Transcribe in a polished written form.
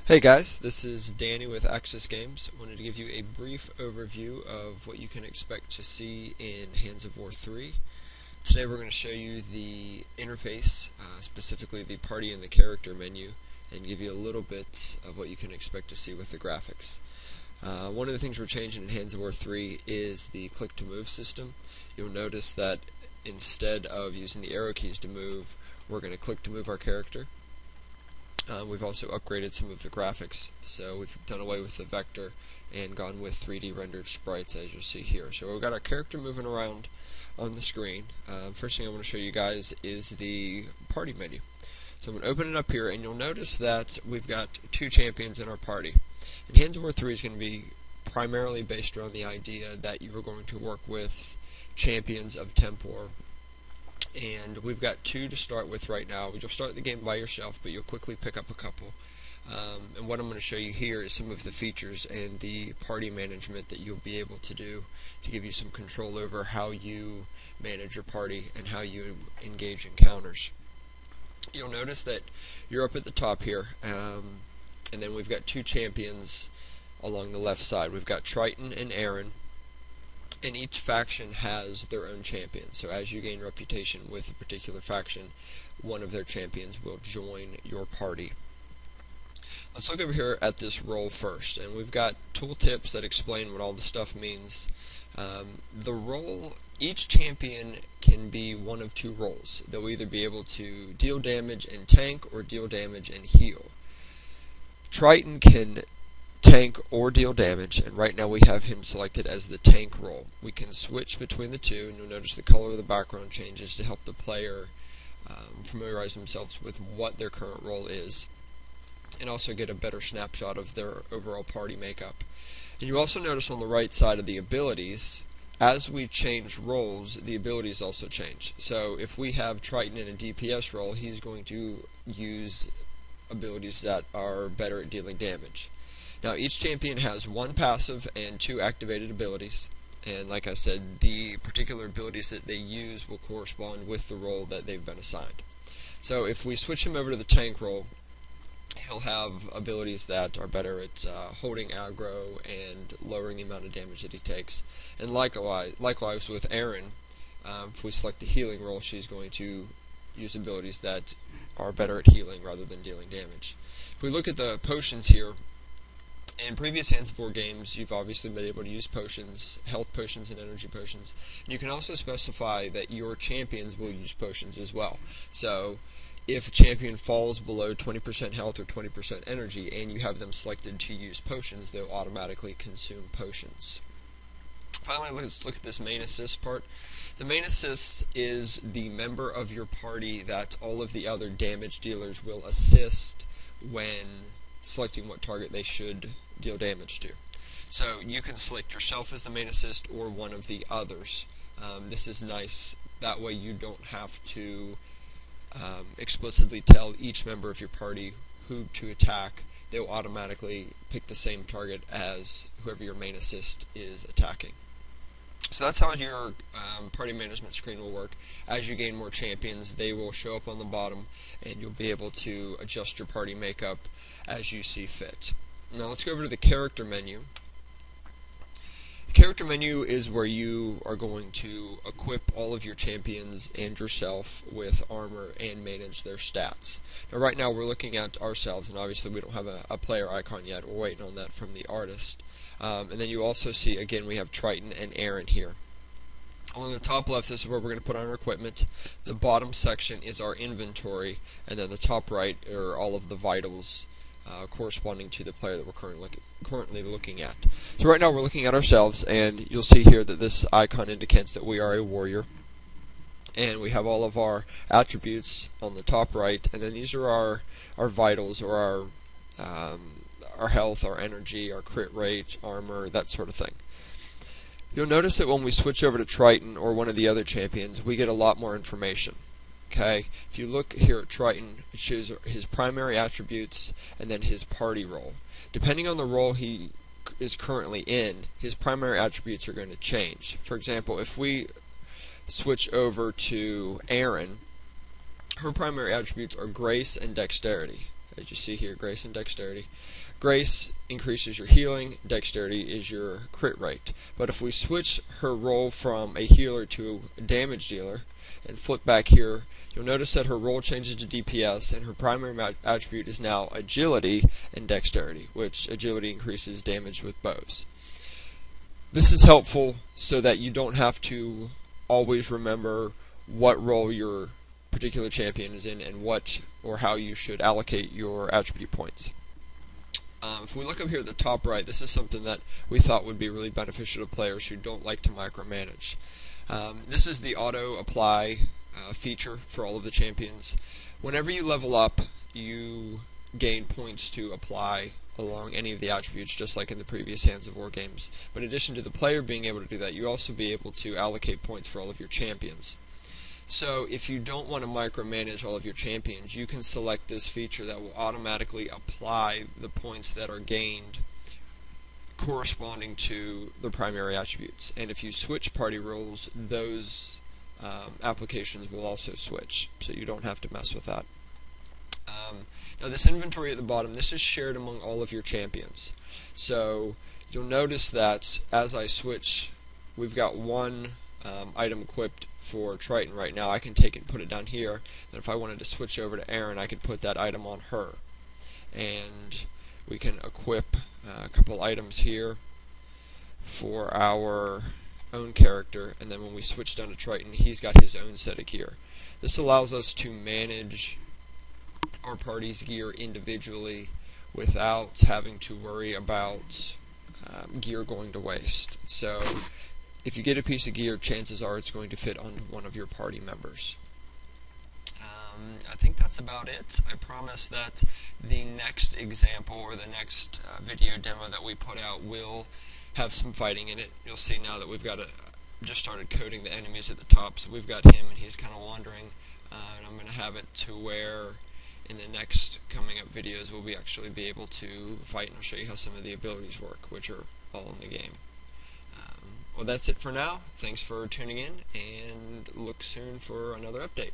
Hey guys, this is Danny with Axis Games. I wanted to give you a brief overview of what you can expect to see in Hands of War 3. Today we're going to show you the interface, specifically the party and the character menu, and give you a little bit of what you can expect to see with the graphics. One of the things we're changing in Hands of War 3 is the click to move system. You'll notice that instead of using the arrow keys to move, we're going to click to move our character. We've also upgraded some of the graphics, so we've done away with the vector and gone with 3D rendered sprites, as you'll see here. So we've got our character moving around on the screen. First thing I want to show you guys is the party menu. So I'm going to open it up here, and you'll notice that we've got two champions in our party. And Hands of War 3 is going to be primarily based around the idea that you are going to work with champions of Tempor. And we've got two to start with right now. You'll start the game by yourself, but you'll quickly pick up a couple. And what I'm going to show you here is some of the features and the party management that you'll be able to do to give you some control over how you manage your party and how you engage encounters. You'll notice that you're up at the top here, and then we've got two champions along the left side. We've got Triton and Aaron. And each faction has their own champion. So as you gain reputation with a particular faction, one of their champions will join your party. Let's look over here at this role first. And we've got tooltips that explain what all the stuff means. The role, each champion can be one of two roles. They'll either be able to deal damage and tank or deal damage and heal. Triton can tank or deal damage, and right now we have him selected as the tank role. We can switch between the two, and you'll notice the color of the background changes to help the player familiarize themselves with what their current role is, and also get a better snapshot of their overall party makeup. And you also notice on the right side of the abilities, as we change roles, the abilities also change. So if we have Triton in a DPS role, he's going to use abilities that are better at dealing damage. Now each champion has one passive and two activated abilities, and like I said, the particular abilities that they use will correspond with the role that they've been assigned. So if we switch him over to the tank role, he'll have abilities that are better at holding aggro and lowering the amount of damage that he takes. And likewise with Aaron, if we select the healing role, she's going to use abilities that are better at healing rather than dealing damage. If we look at the potions here, in previous Hands of War games, you've obviously been able to use potions, health potions and energy potions. And you can also specify that your champions will use potions as well. So, if a champion falls below 20% health or 20% energy, and you have them selected to use potions, they'll automatically consume potions. Finally, let's look at this main assist part. The main assist is the member of your party that all of the other damage dealers will assist when selecting what target they should deal damage to. So you can select yourself as the main assist or one of the others. This is nice. That way you don't have to explicitly tell each member of your party who to attack. They'll automatically pick the same target as whoever your main assist is attacking. So that's how your party management screen will work. As you gain more champions, they will show up on the bottom, and you'll be able to adjust your party makeup as you see fit. Now let's go over to the character menu. The character menu is where you are going to equip all of your champions and yourself with armor and manage their stats. Now right now we're looking at ourselves, and obviously we don't have a player icon yet. We're waiting on that from the artist. And then you also see, again, we have Triton and Aaron here. Along the top left, this is where we're going to put on our equipment. The bottom section is our inventory, and then the top right are all of the vitals corresponding to the player that we're currently looking at. So right now we're looking at ourselves, and you'll see here that this icon indicates that we are a warrior. And we have all of our attributes on the top right, and then these are our vitals, or our health, our energy, our crit rate, armor, that sort of thing. You'll notice that when we switch over to Triton or one of the other champions, we get a lot more information. Okay, if you look here at Triton, it shows his primary attributes and then his party role. Depending on the role he is currently in, his primary attributes are going to change. For example, if we switch over to Aaron, her primary attributes are grace and dexterity. as you see here, Grace and Dexterity. Grace increases your healing, Dexterity is your crit rate. But if we switch her role from a healer to a damage dealer, and flip back here, you'll notice that her role changes to DPS, and her primary attribute is now Agility and Dexterity, which Agility increases damage with bows. This is helpful so that you don't have to always remember what role your particular champion is in and what or how you should allocate your attribute points. If we look up here at the top right, this is something that we thought would be really beneficial to players who don't like to micromanage. This is the auto apply feature for all of the champions. Whenever you level up, you gain points to apply along any of the attributes, just like in the previous Hands of War games. But in addition to the player being able to do that, you also be able to allocate points for all of your champions. So if you don't want to micromanage all of your champions, you can select this feature that will automatically apply the points that are gained corresponding to the primary attributes. And if you switch party roles, those applications will also switch, so you don't have to mess with that. Now this inventory at the bottom, this is shared among all of your champions. So you'll notice that as I switch, we've got one item equipped for Triton right now. I can take it and put it down here. Then if I wanted to switch over to Erin, I could put that item on her. And we can equip a couple items here for our own character, and then when we switch down to Triton, he's got his own set of gear. This allows us to manage our party's gear individually without having to worry about gear going to waste. So if you get a piece of gear, chances are it's going to fit onto one of your party members. I think that's about it. I promise that the next example or the next video demo that we put out will have some fighting in it. You'll see now that we've got just started coding the enemies at the top, so we've got him and he's kind of wandering, and I'm going to have it to where in the next coming up videos we'll actually be able to fight, and I'll show you how some of the abilities work, which are all in the game. Well, that's it for now. Thanks for tuning in, and look soon for another update.